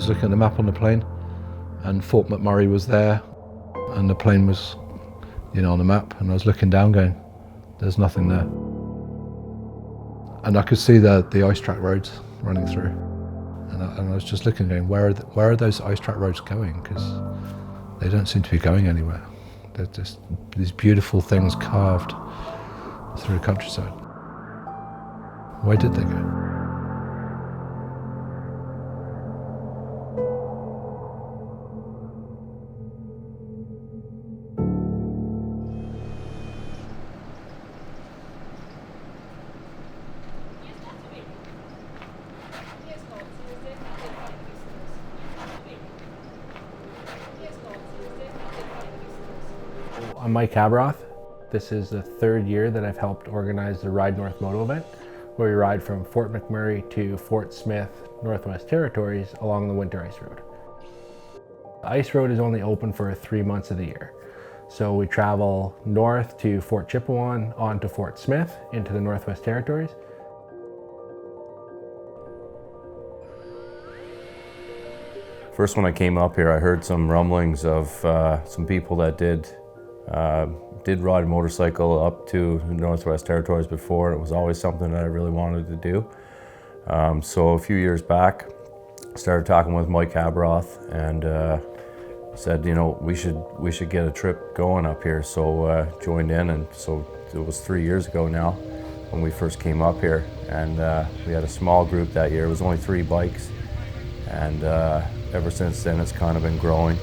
was looking at the map on the plane, and Fort McMurray was there, and the plane was, on the map, and I was looking down going, there's nothing there. And I could see the ice track roads running through. And I was just looking going, where are those ice track roads going? Because they don't seem to be going anywhere. They're just these beautiful things carved through the countryside. Where did they go? I'm Mike Cabroth. This is the third year that I've helped organize the Ride North Moto event, where we ride from Fort McMurray to Fort Smith, Northwest Territories along the winter ice road. The ice road is only open for 3 months of the year. So we travel north to Fort Chipewyan, on to Fort Smith, into the Northwest Territories. First, when I came up here, I heard some rumblings of some people that did ride a motorcycle up to the Northwest Territories before. It was always something that I really wanted to do. So a few years back, I started talking with Mike Cabroth and said, we should get a trip going up here. So joined in, and so it was 3 years ago now when we first came up here. And we had a small group that year. It was only 3 bikes, and ever since then it's kind of been growing.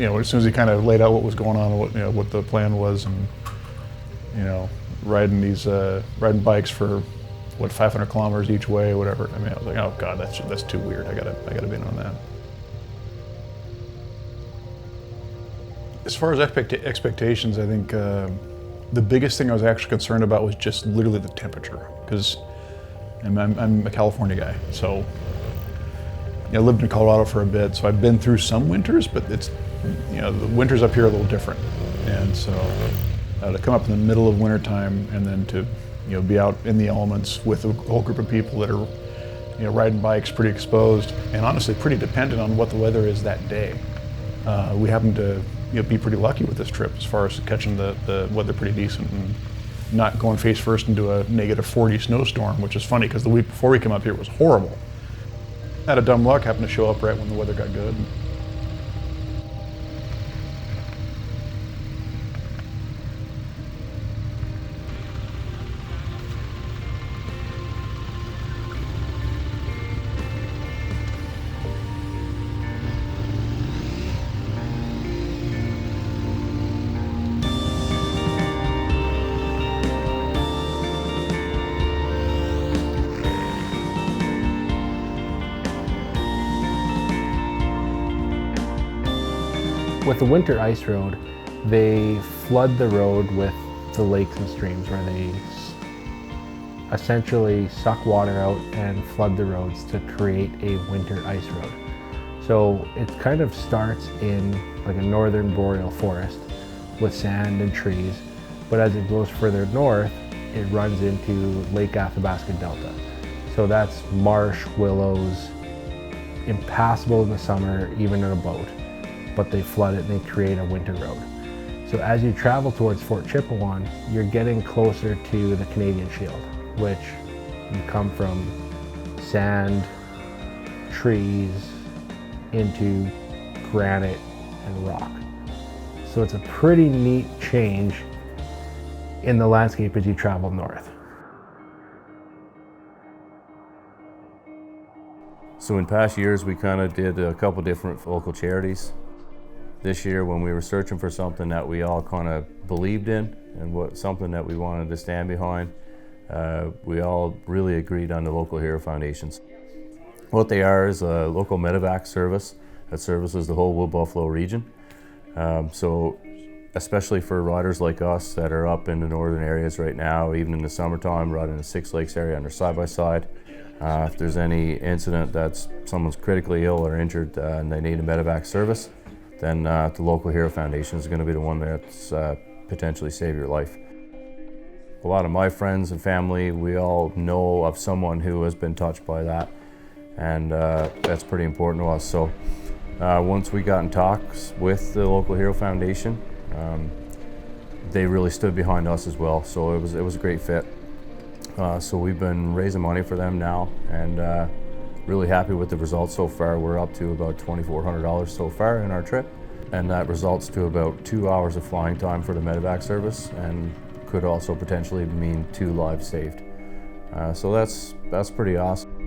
As soon as he kind of laid out what was going on, what the plan was, and riding bikes for 500 kilometers each way, whatever. I was like, oh God, that's too weird. I gotta be in on that. As far as expectations, I think the biggest thing I was actually concerned about was just literally the temperature, because I'm a California guy, so I lived in Colorado for a bit, so I've been through some winters, but it's the winters up here are a little different, and so to come up in the middle of wintertime and then to be out in the elements with a whole group of people that are riding bikes, pretty exposed, and honestly pretty dependent on what the weather is that day. We happen to be pretty lucky with this trip as far as catching the weather pretty decent and not going face first into a -40 snowstorm, which is funny because the week before we came up here it was horrible. Out of dumb luck, happened to show up right when the weather got good. With the winter ice road, they flood the road with the lakes and streams, where they essentially suck water out and flood the roads to create a winter ice road. So it kind of starts in like a northern boreal forest with sand and trees, but as it goes further north, it runs into Lake Athabasca Delta. So that's marsh, willows, impassable in the summer, even in a boat. But they flood it and they create a winter road. So as you travel towards Fort Chipewyan, you're getting closer to the Canadian Shield, which you come from sand, trees, into granite and rock. So it's a pretty neat change in the landscape as you travel north. So in past years, we kind of did a couple different local charities. This year, when we were searching for something that we all kind of believed in and something that we wanted to stand behind, we all really agreed on the local hero foundations. What they are is a local medevac service that services the whole Wood Buffalo region. So especially for riders like us that are up in the northern areas right now, even in the summertime, riding in the Six Lakes area on their side-by-side. If there's any incident that someone's critically ill or injured and they need a medevac service, then the local hero foundation is going to be the one that's potentially save your life. A lot of my friends and family, we all know of someone who has been touched by that, and that's pretty important to us. So once we got in talks with the local Hero Foundation, they really stood behind us as well, so it was a great fit. So we've been raising money for them now, and really happy with the results so far. We're up to about $2,400 so far in our trip, and that results to about 2 hours of flying time for the medevac service, and could also potentially mean 2 lives saved. So that's pretty awesome.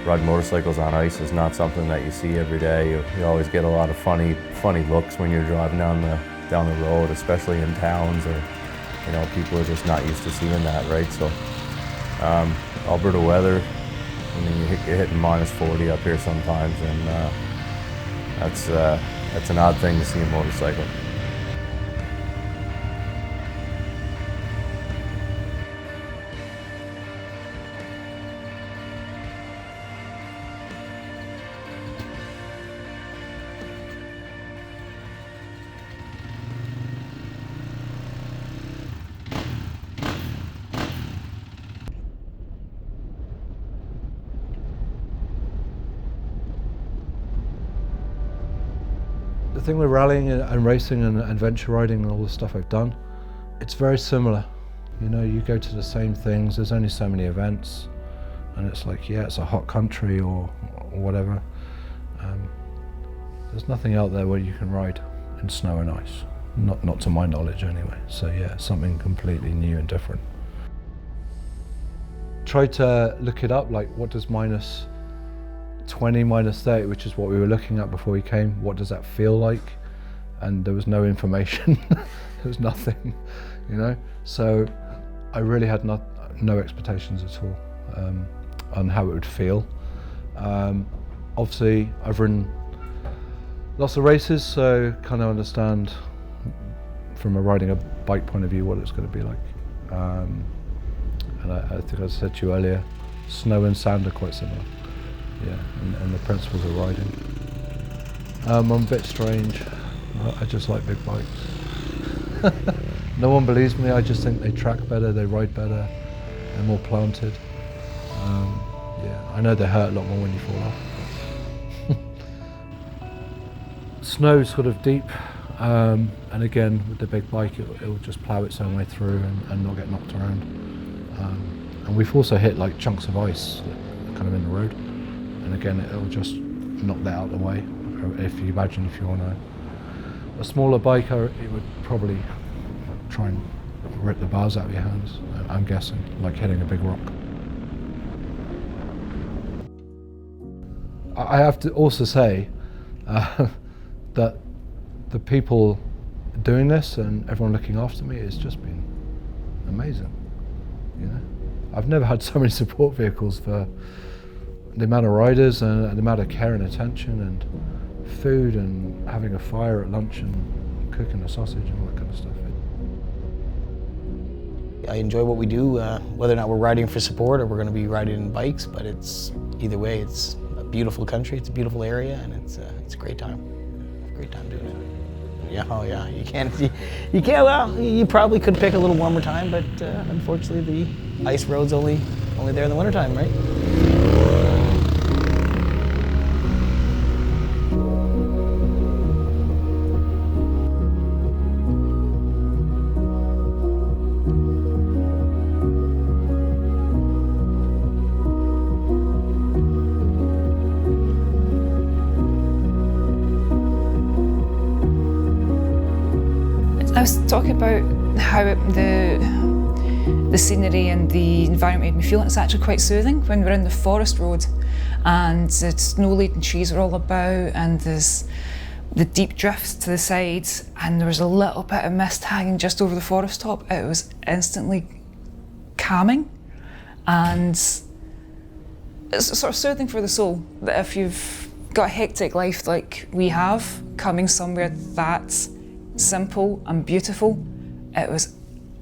Riding motorcycles on ice is not something that you see every day. You always get a lot of funny looks when you're driving down the road, especially in towns, or people are just not used to seeing that, right? So Alberta weather, I mean, you're hitting minus 40 up here sometimes, and that's an odd thing to see a motorcycle. The thing with rallying and racing and adventure riding and all the stuff I've done, it's very similar. You go to the same things, there's only so many events, and it's like, yeah, it's a hot country or whatever. There's nothing out there where you can ride in snow and ice, not to my knowledge anyway. So yeah, something completely new and different. Try to look it up, like what does minus 20, minus 30, which is what we were looking at before we came, what does that feel like? And there was no information. There was nothing, so I really had no expectations at all on how it would feel. Obviously I've ridden lots of races, so kind of understand from a riding a bike point of view what it's going to be like. And I think I said to you earlier, snow and sand are quite similar. Yeah, and the principles of riding. I'm a bit strange. I just like big bikes. No one believes me. I just think they track better, they ride better, they're more planted. Yeah, I know they hurt a lot more when you fall off. Snow's sort of deep, and again with the big bike, it'll just plough its own way through and not get knocked around. And we've also hit like chunks of ice kind of in the road. And again, it'll just knock that out of the way. If you imagine if you're on a smaller bike, it would probably try and rip the bars out of your hands, I'm guessing, like hitting a big rock. I have to also say that the people doing this and everyone looking after me has just been amazing. I've never had so many support vehicles for the amount of riders and the amount of care and attention and food and having a fire at lunch and cooking a sausage and all that kind of stuff. I enjoy what we do, whether or not we're riding for support or we're going to be riding in bikes, but it's either way, it's a beautiful country, it's a beautiful area, and it's a great time. Great time doing it. Yeah, oh yeah, you can't, well, you probably could pick a little warmer time, but unfortunately the ice road's only there in the wintertime, right? I was talking about how the scenery and the environment made me feel, and it's actually quite soothing when we're in the forest road and the snow-laden trees are all about and there's the deep drifts to the sides and there was a little bit of mist hanging just over the forest top. It was instantly calming and it's sort of soothing for the soul, that if you've got a hectic life like we have, coming somewhere that's simple and beautiful, it was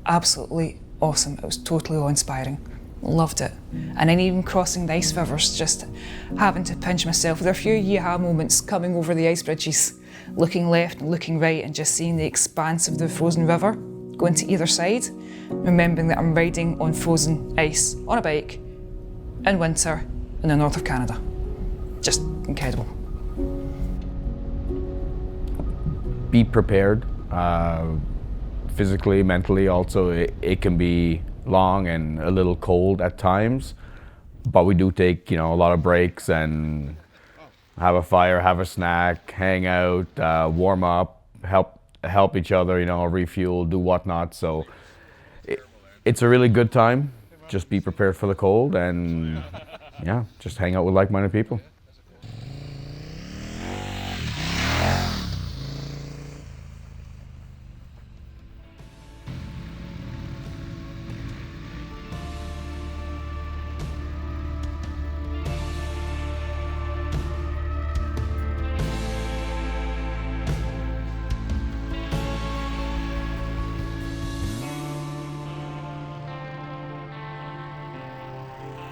absolutely awesome. It was totally awe-inspiring. Loved it. And then even crossing the ice rivers, just having to pinch myself. There are a few yee-haw moments coming over the ice bridges, looking left and looking right and just seeing the expanse of the frozen river going to either side, remembering that I'm riding on frozen ice on a bike in winter in the north of Canada. Just incredible. Be prepared, physically, mentally. Also, it can be long and a little cold at times, but we do take a lot of breaks and have a fire, have a snack, hang out, warm up, help each other, refuel, do whatnot. So it's a really good time. Just be prepared for the cold and yeah, just hang out with like-minded people.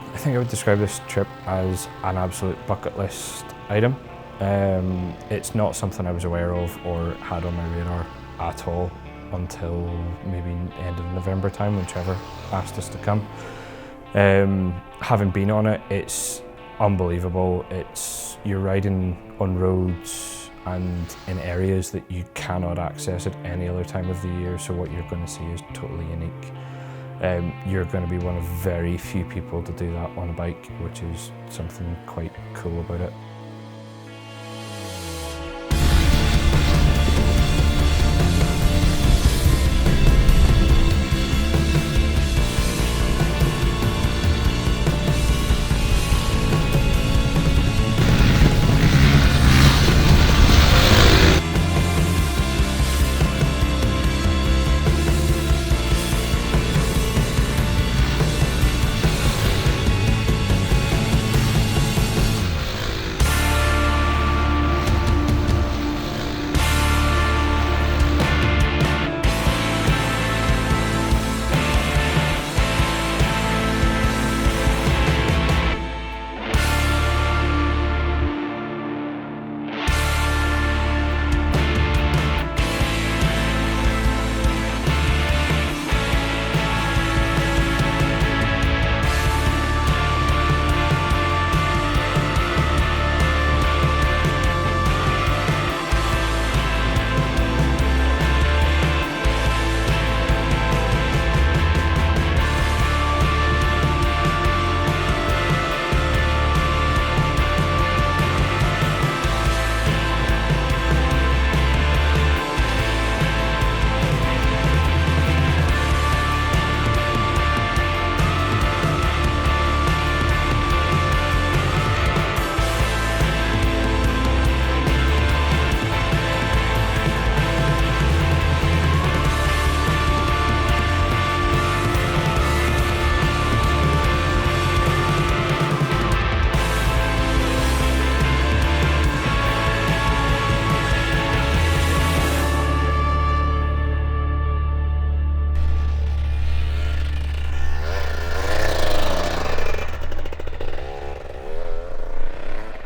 I think I would describe this trip as an absolute bucket list item. It's not something I was aware of or had on my radar at all until maybe end of November time when Trevor asked us to come. Having been on it, it's unbelievable. You're riding on roads and in areas that you cannot access at any other time of the year, so what you're going to see is totally unique. You're going to be one of very few people to do that on a bike, which is something quite cool about it.